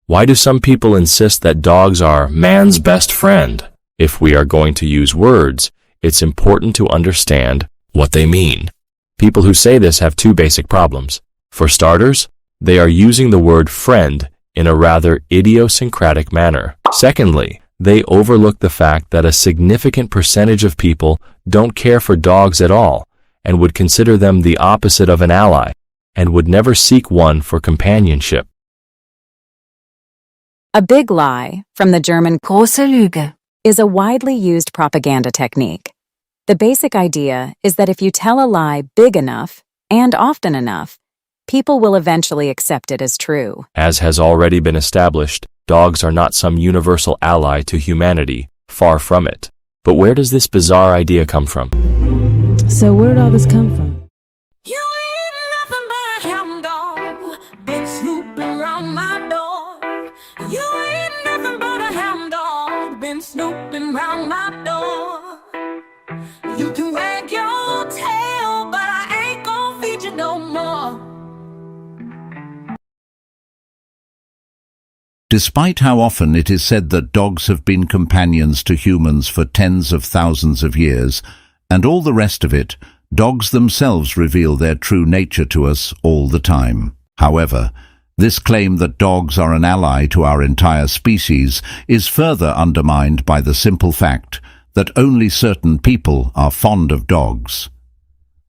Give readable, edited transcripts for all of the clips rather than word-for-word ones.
Why do some people insist that dogs are man's best friend? If we are going to use words, it's important to understand what they mean. People who say this have two basic problems. For starters, they are using the word friend in a rather idiosyncratic manner. Secondly, they overlook the fact that a significant percentage of people don't care for dogs at all and would consider them the opposite of an ally and would never seek one for companionship. A big lie, from the German große Lüge, is a widely used propaganda technique. The basic idea is that if you tell a lie big enough and often enough, people will eventually accept it as true. As has already been established, dogs are not some universal ally to humanity, far from it. But where does this bizarre idea come from? So where did all this come from? You ain't nothing but a hound dog, been snooping around my door. You ain't nothing but a hound dog, been snooping around my door. You can wag your tail, but I ain't gonna feed you no more. Despite how often it is said that dogs have been companions to humans for tens of thousands of years, and all the rest of it, dogs themselves reveal their true nature to us all the time. However, this claim that dogs are an ally to our entire species is further undermined by the simple fact that only certain people are fond of dogs.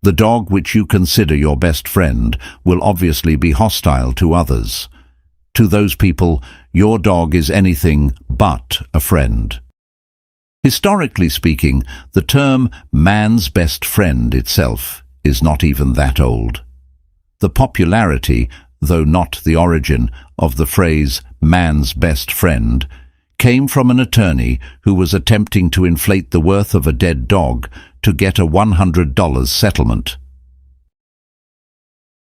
The dog which you consider your best friend will obviously be hostile to others. To those people, your dog is anything but a friend. Historically speaking, the term man's best friend itself is not even that old. The popularity, though not the origin, of the phrase man's best friend came from an attorney who was attempting to inflate the worth of a dead dog to get a $100 settlement.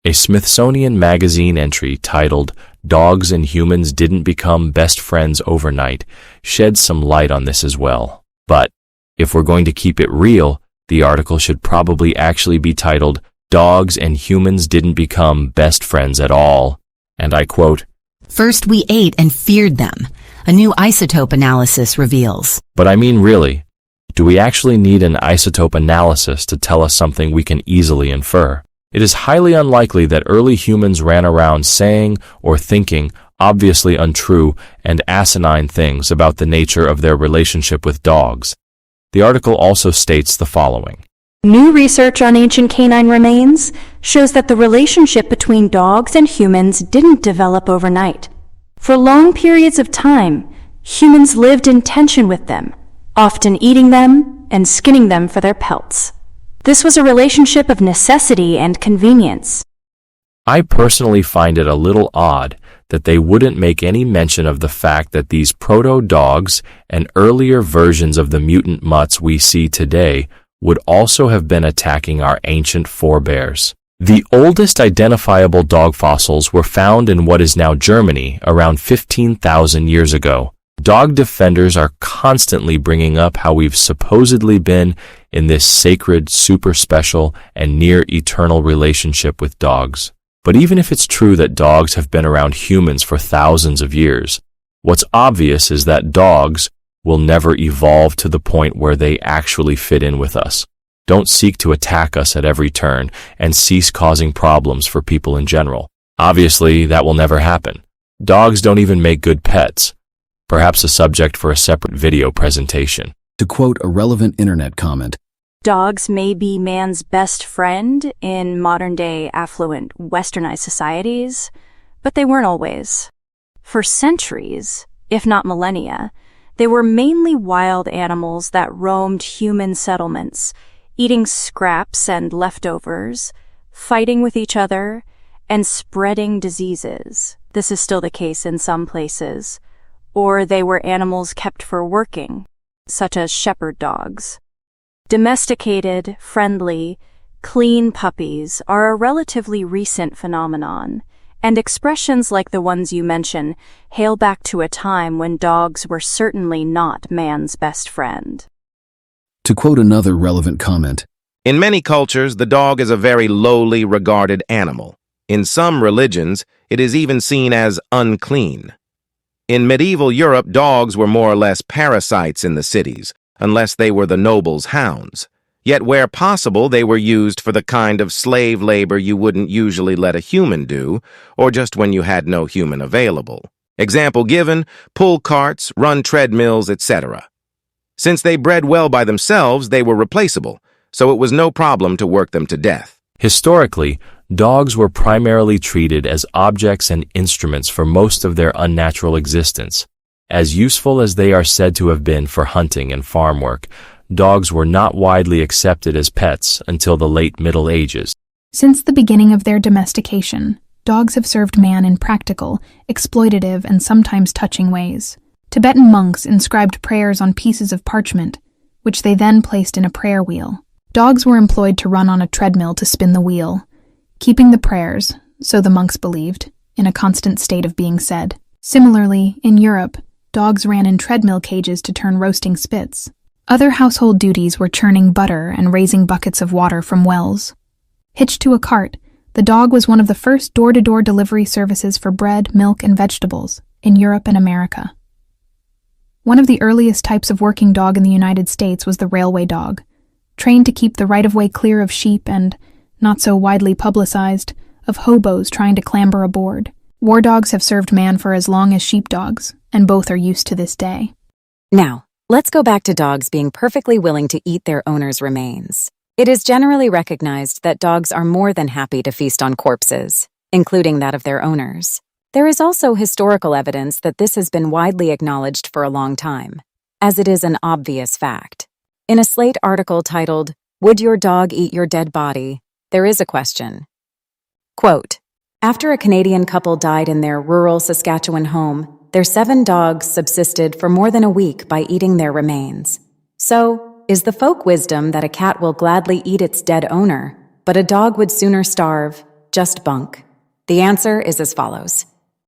A Smithsonian Magazine entry titled "Dogs and Humans Didn't Become Best Friends Overnight" sheds some light on this as well. But if we're going to keep it real, the article should probably actually be titled "Dogs and Humans Didn't Become Best Friends at All." And I quote, "First we ate and feared them, a new isotope analysis reveals." But I mean really, do we actually need an isotope analysis to tell us something we can easily infer? It is highly unlikely that early humans ran around saying or thinking obviously untrue and asinine things about the nature of their relationship with dogs. The article also states the following. New research on ancient canine remains shows that the relationship between dogs and humans didn't develop overnight. For long periods of time, humans lived in tension with them, often eating them and skinning them for their pelts. This was a relationship of necessity and convenience. I personally find it a little odd that they wouldn't make any mention of the fact that these proto-dogs and earlier versions of the mutant mutts we see today would also have been attacking our ancient forebears. The oldest identifiable dog fossils were found in what is now Germany around 15,000 years ago. Dog defenders are constantly bringing up how we've supposedly been in this sacred, super special, and near eternal relationship with dogs. But even if it's true that dogs have been around humans for thousands of years, what's obvious is that dogs will never evolve to the point where they actually fit in with us. Don't seek to attack us at every turn and cease causing problems for people in general. Obviously, that will never happen. Dogs don't even make good pets. Perhaps a subject for a separate video presentation. To quote a relevant internet comment, Dogs may be man's best friend in modern-day affluent westernized societies, but they weren't always. For centuries, if not millennia, they were mainly wild animals that roamed human settlements, eating scraps and leftovers, fighting with each other, and spreading diseases. This is still the case in some places. Or they were animals kept for working, such as shepherd dogs. Domesticated, friendly, clean puppies are a relatively recent phenomenon, and expressions like the ones you mention hail back to a time when dogs were certainly not man's best friend. to quote another relevant comment, In many cultures, the dog is a very lowly regarded animal. In some religions, it is even seen as unclean. In medieval Europe, dogs were more or less parasites in the cities, unless they were the nobles' hounds. Yet where possible, they were used for the kind of slave labor you wouldn't usually let a human do, or just when you had no human available. Example given, pull carts, run treadmills, etc. Since they bred well by themselves, they were replaceable, so it was no problem to work them to death. Historically, dogs were primarily treated as objects and instruments for most of their unnatural existence. As useful as they are said to have been for hunting and farm work, dogs were not widely accepted as pets until the late Middle Ages. Since the beginning of their domestication, dogs have served man in practical, exploitative, and sometimes touching ways. Tibetan monks inscribed prayers on pieces of parchment, which they then placed in a prayer wheel. Dogs were employed to run on a treadmill to spin the wheel, keeping the prayers, so the monks believed, in a constant state of being said. Similarly, in Europe, dogs ran in treadmill cages to turn roasting spits. Other household duties were churning butter and raising buckets of water from wells. Hitched to a cart, the dog was one of the first door-to-door delivery services for bread, milk, and vegetables in Europe and America. One of the earliest types of working dog in the United States was the railway dog, trained to keep the right-of-way clear of sheep and, not so widely publicized, of hobos trying to clamber aboard. War dogs have served man for as long as sheepdogs, and both are used to this day. Now, let's go back to dogs being perfectly willing to eat their owner's remains. It is generally recognized that dogs are more than happy to feast on corpses, including that of their owners. There is also historical evidence that this has been widely acknowledged for a long time, as it is an obvious fact. In a Slate article titled, "Would Your Dog Eat Your Dead Body?" there is a question. Quote, "After a Canadian couple died in their rural Saskatchewan home, their 7 dogs subsisted for more than a week by eating their remains. So, is the folk wisdom that a cat will gladly eat its dead owner, but a dog would sooner starve, just bunk? The answer is as follows.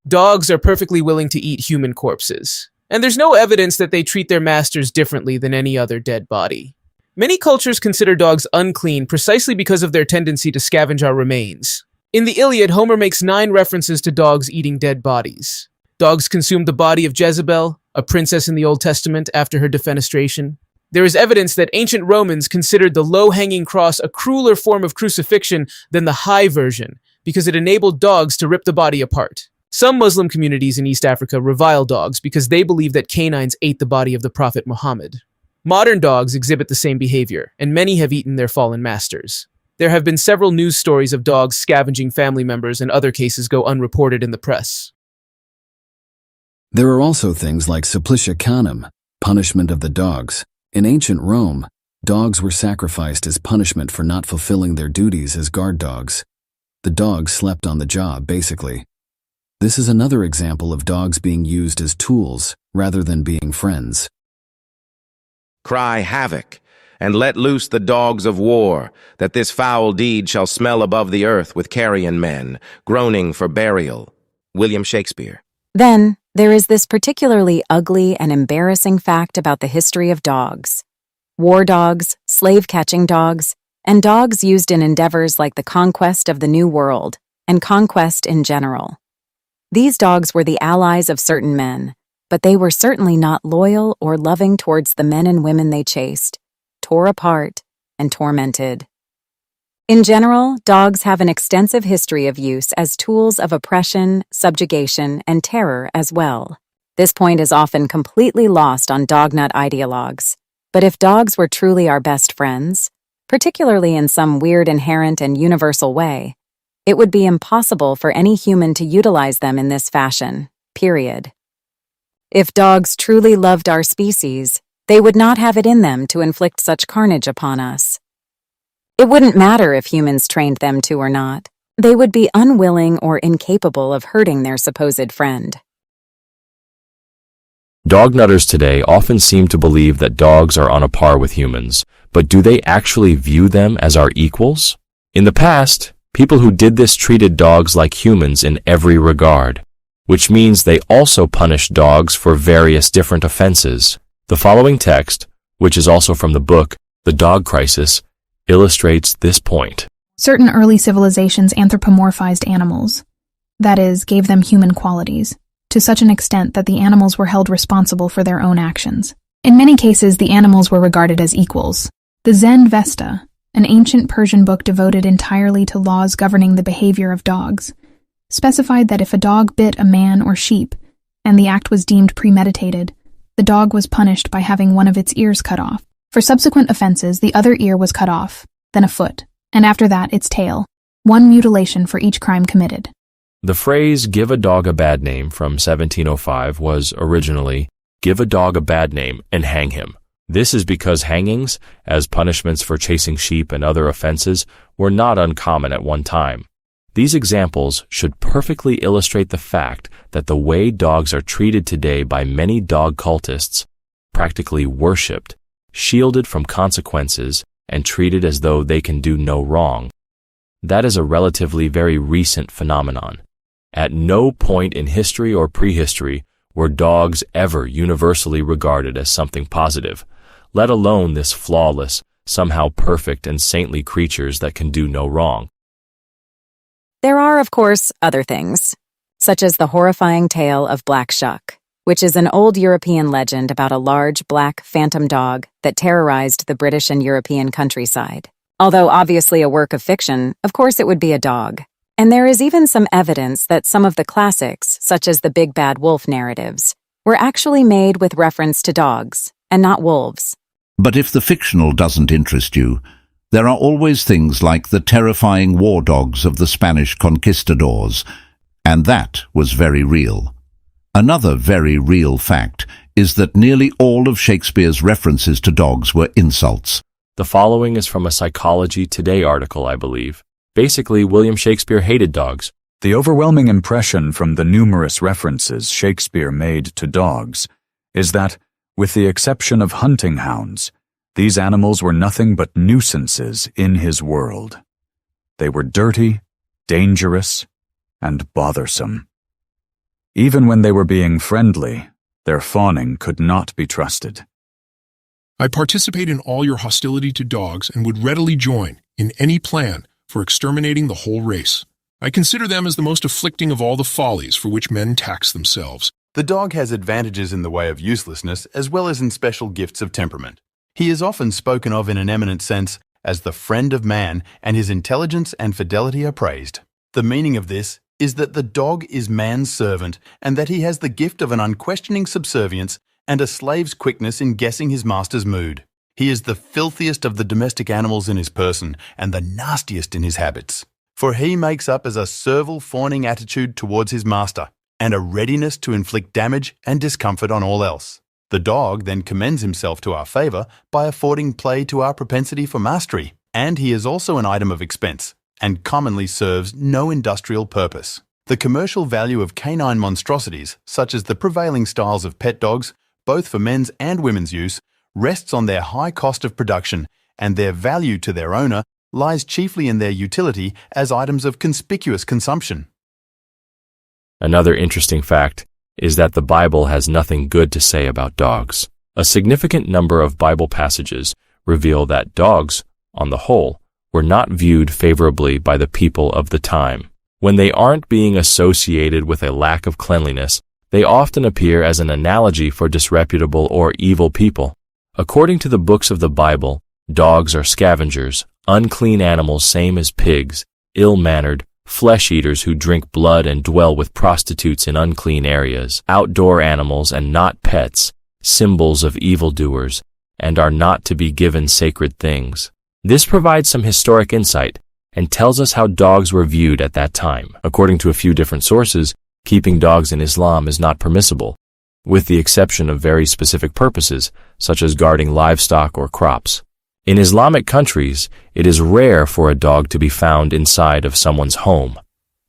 Dogs are perfectly willing to eat human corpses, and there's no evidence that they treat their masters differently than any other dead body. Many cultures consider dogs unclean precisely because of their tendency to scavenge our remains. In the Iliad, Homer makes 9 references to dogs eating dead bodies. Dogs consumed the body of Jezebel, a princess in the Old Testament, after her defenestration. There is evidence that ancient Romans considered the low-hanging cross a crueler form of crucifixion than the high version, because it enabled dogs to rip the body apart. Some Muslim communities in East Africa revile dogs because they believe that canines ate the body of the Prophet Muhammad. Modern dogs exhibit the same behavior, and many have eaten their fallen masters. There have been several news stories of dogs scavenging family members, and other cases go unreported in the press. There are also things like supplicia canem, punishment of the dogs. In ancient Rome, dogs were sacrificed as punishment for not fulfilling their duties as guard dogs. The dogs slept on the job, basically. This is another example of dogs being used as tools rather than being friends. Cry havoc, and let loose the dogs of war, that this foul deed shall smell above the earth with carrion men, groaning for burial. William Shakespeare. Then, there is this particularly ugly and embarrassing fact about the history of dogs. War dogs, slave-catching dogs, and dogs used in endeavors like the conquest of the New World, and conquest in general. These dogs were the allies of certain men, but they were certainly not loyal or loving towards the men and women they chased, tore apart, and tormented. In general, dogs have an extensive history of use as tools of oppression, subjugation, and terror as well. This point is often completely lost on dognut ideologues. But if dogs were truly our best friends, particularly in some weird inherent and universal way, it would be impossible for any human to utilize them in this fashion, period. If dogs truly loved our species, they would not have it in them to inflict such carnage upon us. It wouldn't matter if humans trained them to or not. They would be unwilling or incapable of hurting their supposed friend. Dognutters today often seem to believe that dogs are on a par with humans, but do they actually view them as our equals? In the past, people who did this treated dogs like humans in every regard, which means they also punished dogs for various different offenses. The following text, which is also from the book, The Dog Crisis, illustrates this point. Certain early civilizations anthropomorphized animals, that is, gave them human qualities. to such an extent that the animals were held responsible for their own actions. In many cases, the animals were regarded as equals. The Zend Avesta, an ancient Persian book devoted entirely to laws governing the behavior of dogs, specified that if a dog bit a man or sheep, and the act was deemed premeditated, the dog was punished by having one of its ears cut off. For subsequent offenses, the other ear was cut off, then a foot, and after that its tail, one mutilation for each crime committed. The phrase, "give a dog a bad name" from 1705 was originally, "give a dog a bad name and hang him." This is because hangings, as punishments for chasing sheep and other offenses, were not uncommon at one time. These examples should perfectly illustrate the fact that the way dogs are treated today by many dog cultists, practically worshipped, shielded from consequences, and treated as though they can do no wrong, that is a relatively very recent phenomenon. At no point in history or prehistory were dogs ever universally regarded as something positive, let alone this flawless, somehow perfect and saintly creatures that can do no wrong. There are, of course, other things, such as the horrifying tale of Black Shuck, which is an old European legend about a large black phantom dog that terrorized the British and European countryside. Although obviously a work of fiction, of course it would be a dog. And there is even some evidence that some of the classics, such as the Big Bad Wolf narratives, were actually made with reference to dogs, and not wolves. But if the fictional doesn't interest you, there are always things like the terrifying war dogs of the Spanish conquistadors, and that was very real. Another very real fact is that nearly all of Shakespeare's references to dogs were insults. The following is from a Psychology Today article, I believe. Basically, William Shakespeare hated dogs. The overwhelming impression from the numerous references Shakespeare made to dogs is that, with the exception of hunting hounds, these animals were nothing but nuisances in his world. They were dirty, dangerous, and bothersome. Even when they were being friendly, their fawning could not be trusted. I participate in all your hostility to dogs and would readily join in any plan for exterminating the whole race. I consider them as the most afflicting of all the follies for which men tax themselves. The dog has advantages in the way of uselessness as well as in special gifts of temperament. He is often spoken of in an eminent sense as the friend of man, and his intelligence and fidelity are praised. The meaning of this is that the dog is man's servant and that he has the gift of an unquestioning subservience and a slave's quickness in guessing his master's mood. He is the filthiest of the domestic animals in his person and the nastiest in his habits. For he makes up as a servile fawning attitude towards his master and a readiness to inflict damage and discomfort on all else. The dog then commends himself to our favour by affording play to our propensity for mastery, and he is also an item of expense and commonly serves no industrial purpose. The commercial value of canine monstrosities, such as the prevailing styles of pet dogs, both for men's and women's use, rests on their high cost of production, and their value to their owner lies chiefly in their utility as items of conspicuous consumption. Another interesting fact is that the Bible has nothing good to say about dogs. A significant number of Bible passages reveal that dogs, on the whole, were not viewed favorably by the people of the time. When they aren't being associated with a lack of cleanliness, they often appear as an analogy for disreputable or evil people. According to the books of the Bible, dogs are scavengers, unclean animals same as pigs, ill-mannered, flesh-eaters who drink blood and dwell with prostitutes in unclean areas, outdoor animals and not pets, symbols of evildoers, and are not to be given sacred things. This provides some historic insight and tells us how dogs were viewed at that time. According to a few different sources, keeping dogs in Islam is not permissible, with the exception of very specific purposes, such as guarding livestock or crops. In Islamic countries, it is rare for a dog to be found inside of someone's home.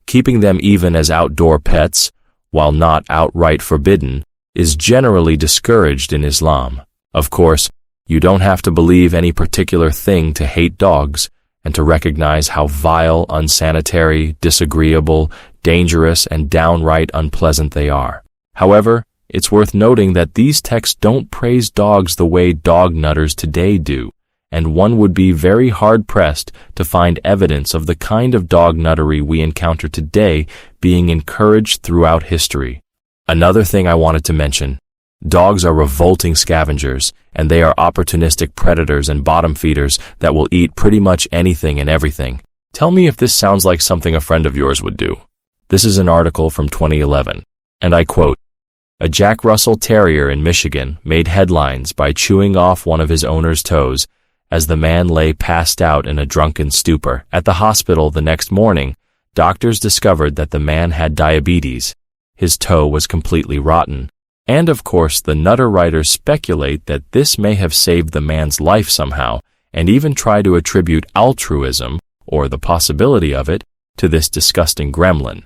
Keeping them even as outdoor pets, while not outright forbidden, is generally discouraged in Islam. Of course, you don't have to believe any particular thing to hate dogs and to recognize how vile, unsanitary, disagreeable, dangerous, and downright unpleasant they are. However, it's worth noting that these texts don't praise dogs the way dog nutters today do, and one would be very hard-pressed to find evidence of the kind of dog nuttery we encounter today being encouraged throughout history. Another thing I wanted to mention, dogs are revolting scavengers, and they are opportunistic predators and bottom feeders that will eat pretty much anything and everything. Tell me if this sounds like something a friend of yours would do. This is an article from 2011, and I quote, "A Jack Russell Terrier in Michigan made headlines by chewing off one of his owner's toes as the man lay passed out in a drunken stupor. At the hospital the next morning, doctors discovered that the man had diabetes. His toe was completely rotten. And of course, the Nutter writers speculate that this may have saved the man's life somehow, and even try to attribute altruism, or the possibility of it, to this disgusting gremlin.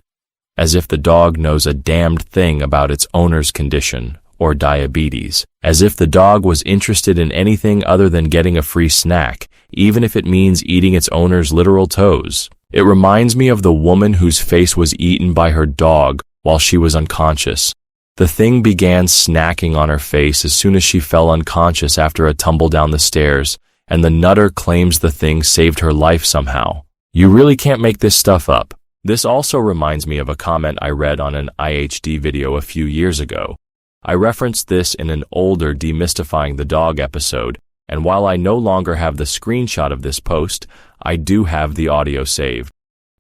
As if the dog knows a damned thing about its owner's condition, or diabetes. As if the dog was interested in anything other than getting a free snack, even if it means eating its owner's literal toes. It reminds me of the woman whose face was eaten by her dog while she was unconscious. The thing began snacking on her face as soon as she fell unconscious after a tumble down the stairs, and the Nutter claims the thing saved her life somehow. You really can't make this stuff up. This also reminds me of a comment I read on an IHD video a few years ago. I referenced this in an older Demystifying the Dog episode, and while I no longer have the screenshot of this post, I do have the audio saved.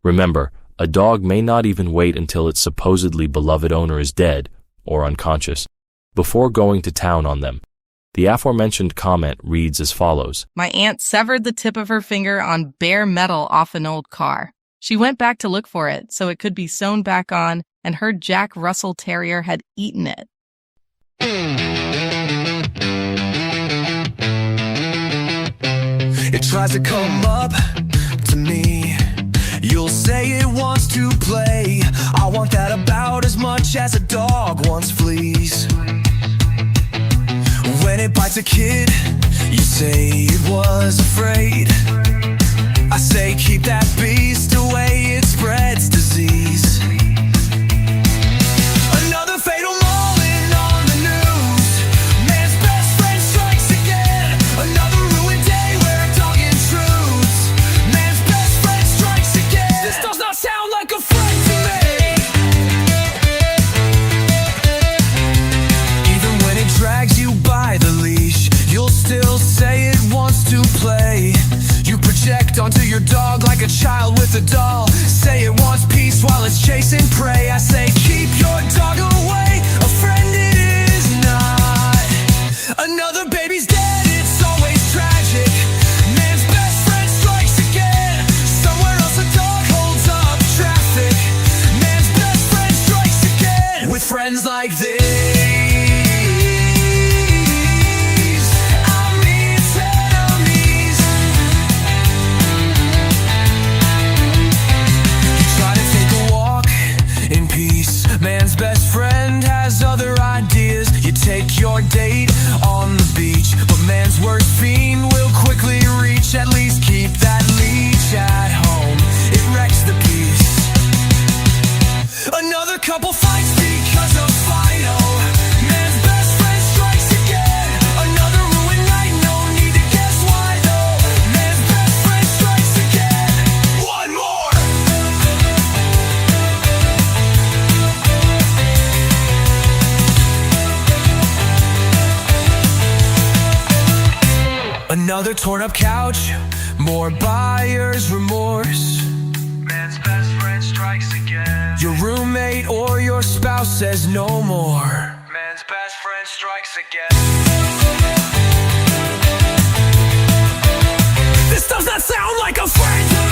Remember, a dog may not even wait until its supposedly beloved owner is dead or unconscious before going to town on them. The aforementioned comment reads as follows. My aunt severed the tip of her finger on bare metal off an old car. She went back to look for it so it could be sewn back on, and her Jack Russell Terrier had eaten it. It tries to come up to me. You'll say it wants to play. I want that about as much as a dog wants fleas. When it bites a kid, you say it was afraid. I say keep that beast away, it spreads disease. Another fatal moment on the news. Man's best friend strikes again. Another ruined day where a dog intrudes. Man's best friend strikes again. This does not sound like a friend to me. Even when it drags you by the leash, you'll still say it wants to play. You project onto your dog like a child with a doll. Say it wants peace while it's chasing prey. I say keep your dog away, a friend it is not. Another baby's dead, it's always tragic. Man's best friend strikes again. Somewhere else a dog holds up traffic. Man's best friend strikes again. With friends like this, man's best friend has other ideas. You take your date on the beach, but man's worst fiend will quickly reach. At least keep that leash at home, it wrecks the peace. Another couple fights because of Fido. Man's best friend strikes again. Another ruined night, no need to guess why though. Man's best friend strikes again. One more. Another torn up couch, more buyer's remorse. Man's best friend strikes again. Your roommate or your spouse says no more. Man's best friend strikes again. This does not sound like a friend.